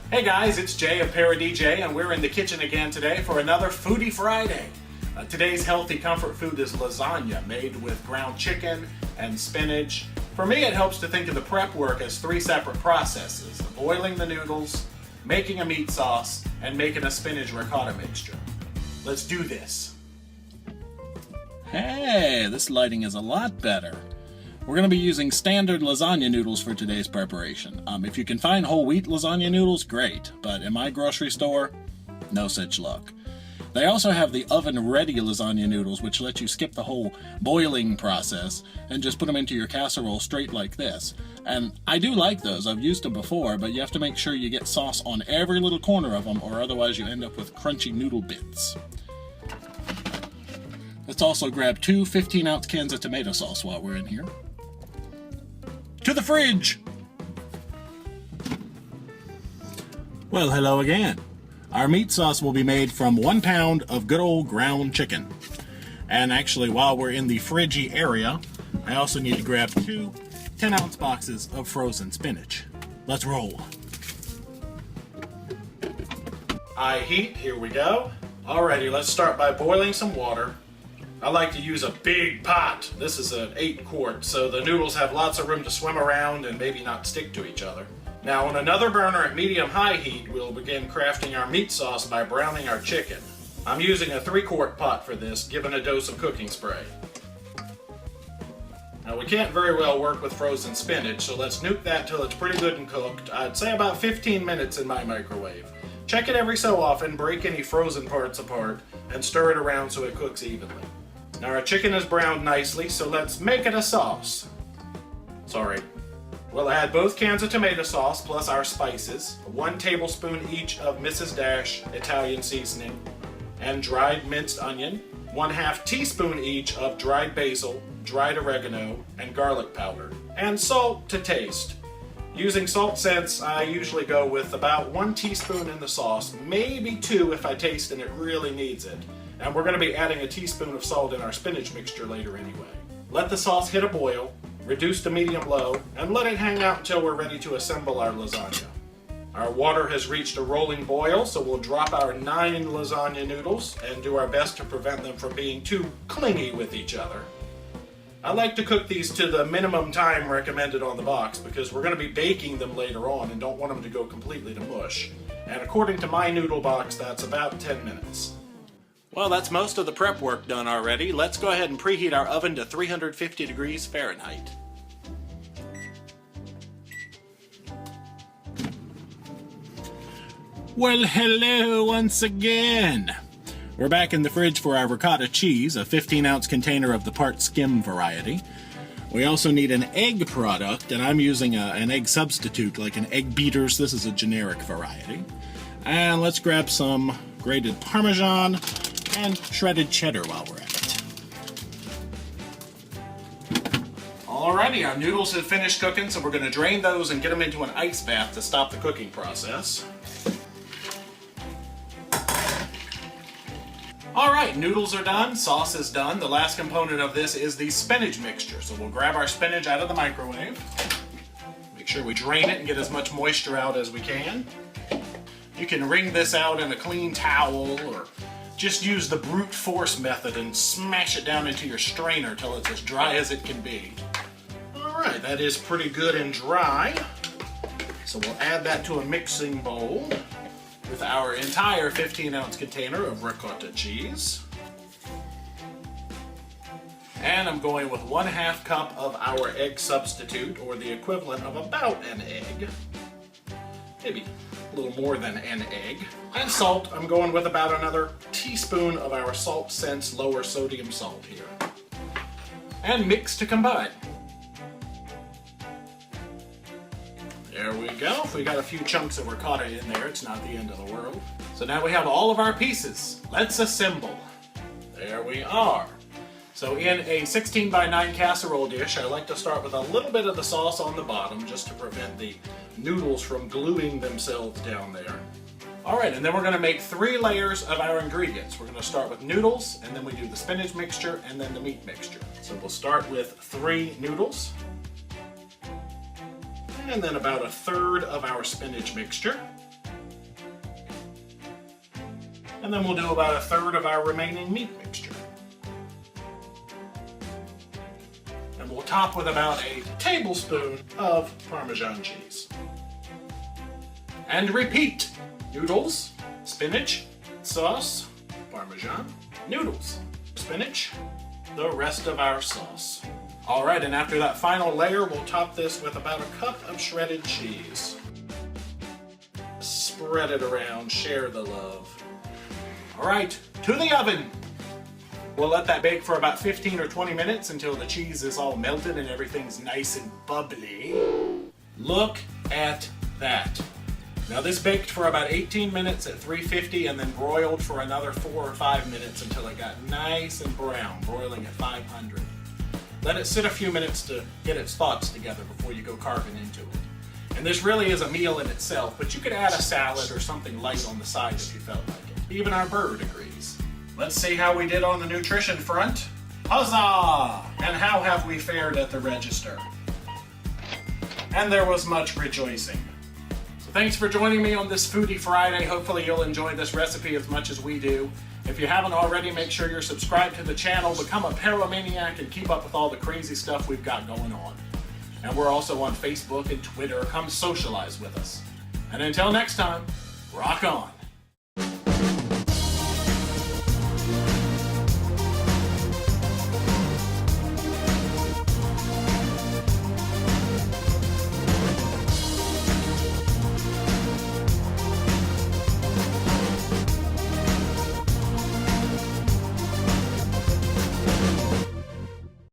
Hey guys, it's Jay of ParoDeeJay, and we're in the kitchen again today for another Foodie Friday. Today's healthy comfort food is lasagna, made with ground chicken and spinach. For me, it helps to think of the prep work as three separate processes: boiling the noodles, making a meat sauce, and making a spinach ricotta mixture. Let's do this. Hey, this lighting is a lot better. We're going to be using standard lasagna noodles for today's preparation. If you can find whole wheat lasagna noodles, great, but in my grocery store, no such luck. They also have the oven-ready lasagna noodles, which let you skip the whole boiling process and just put them into your casserole straight like this. And I do like those. I've used them before, but you have to make sure you get sauce on every little corner of them, or otherwise you end up with crunchy noodle bits. Let's also grab two 15-ounce cans of tomato sauce while we're in here. To the fridge! Well, hello again. Our meat sauce will be made from 1 pound of good old ground chicken. And actually, while we're in the fridgy area, I also need to grab two 10-ounce boxes of frozen spinach. Let's roll. I heat, here we go. Alrighty, let's start by boiling some water. I like to use a big pot. This is an 8-quart, so the noodles have lots of room to swim around and maybe not stick to each other. Now on another burner at medium-high heat, we'll begin crafting our meat sauce by browning our chicken. I'm using a 3-quart pot for this, given a dose of cooking spray. Now we can't very well work with frozen spinach, so let's nuke that till it's pretty good and cooked. I'd say about 15 minutes in my microwave. Check it every so often, break any frozen parts apart, and stir it around so it cooks evenly. Now our chicken is browned nicely, so let's make it a sauce. We'll add both cans of tomato sauce plus our spices, 1 tablespoon each of Mrs. Dash Italian seasoning, and dried minced onion, 1/2 teaspoon each of dried basil, dried oregano, and garlic powder, and salt to taste. Using salt sense, I usually go with about 1 teaspoon in the sauce, maybe 2 if I taste and it really needs it. And we're going to be adding a teaspoon of salt in our spinach mixture later anyway. Let the sauce hit a boil, reduce to medium-low, and let it hang out until we're ready to assemble our lasagna. Our water has reached a rolling boil, so we'll drop our 9 lasagna noodles and do our best to prevent them from being too clingy with each other. I like to cook these to the minimum time recommended on the box because we're going to be baking them later on and don't want them to go completely to mush. And according to my noodle box, that's about 10 minutes. Well, that's most of the prep work done already. Let's go ahead and preheat our oven to 350 degrees Fahrenheit. Well, hello once again. We're back in the fridge for our ricotta cheese, a 15-ounce container of the part skim variety. We also need an egg product, and I'm using an egg substitute, like an Egg Beaters. This is a generic variety. And let's grab some grated Parmesan and shredded cheddar while we're at it. Alrighty, our noodles have finished cooking, so we're going to drain those and get them into an ice bath to stop the cooking process. Alright, noodles are done, sauce is done. The last component of this is the spinach mixture. So we'll grab our spinach out of the microwave. Make sure we drain it and get as much moisture out as we can. You can wring this out in a clean towel or just use the brute force method and smash it down into your strainer till it's as dry as it can be. Alright, that is pretty good and dry. So we'll add that to a mixing bowl with our entire 15-ounce container of ricotta cheese. And I'm going with 1/2 cup of our egg substitute, or the equivalent of about an egg. Maybe a little more than an egg. And salt, I'm going with about another teaspoon of our Salt Sense lower sodium salt here. And mix to combine. There we go. If we got a few chunks of ricotta in there, it's not the end of the world. So now we have all of our pieces. Let's assemble. There we are. So in a 16 by 9 casserole dish, I like to start with a little bit of the sauce on the bottom just to prevent the noodles from gluing themselves down there. Alright, and then we're going to make 3 layers of our ingredients. We're going to start with noodles, and then we do the spinach mixture, and then the meat mixture. So we'll start with 3 noodles. And then about 1/3 of our spinach mixture. And then we'll do about a third of our remaining meat mixture. And we'll top with about a tablespoon of Parmesan cheese. And repeat. Noodles, spinach, sauce, Parmesan, noodles, spinach, the rest of our sauce. Alright, and after that final layer, we'll top this with about a cup of shredded cheese. Spread it around, share the love. Alright, to the oven! We'll let that bake for about 15 or 20 minutes until the cheese is all melted and everything's nice and bubbly. Look at that. Now this baked for about 18 minutes at 350 and then broiled for another 4 or 5 minutes until it got nice and brown, broiling at 500. Let it sit a few minutes to get its thoughts together before you go carving into it. And this really is a meal in itself, but you could add a salad or something light on the side if you felt like it. Even our bird agrees. Let's see how we did on the nutrition front. Huzzah! And how have we fared at the register? And there was much rejoicing. So thanks for joining me on this Foodie Friday. Hopefully you'll enjoy this recipe as much as we do. If you haven't already, make sure you're subscribed to the channel, become a Paromaniac, and keep up with all the crazy stuff we've got going on. And we're also on Facebook and Twitter. Come socialize with us. And until next time, rock on.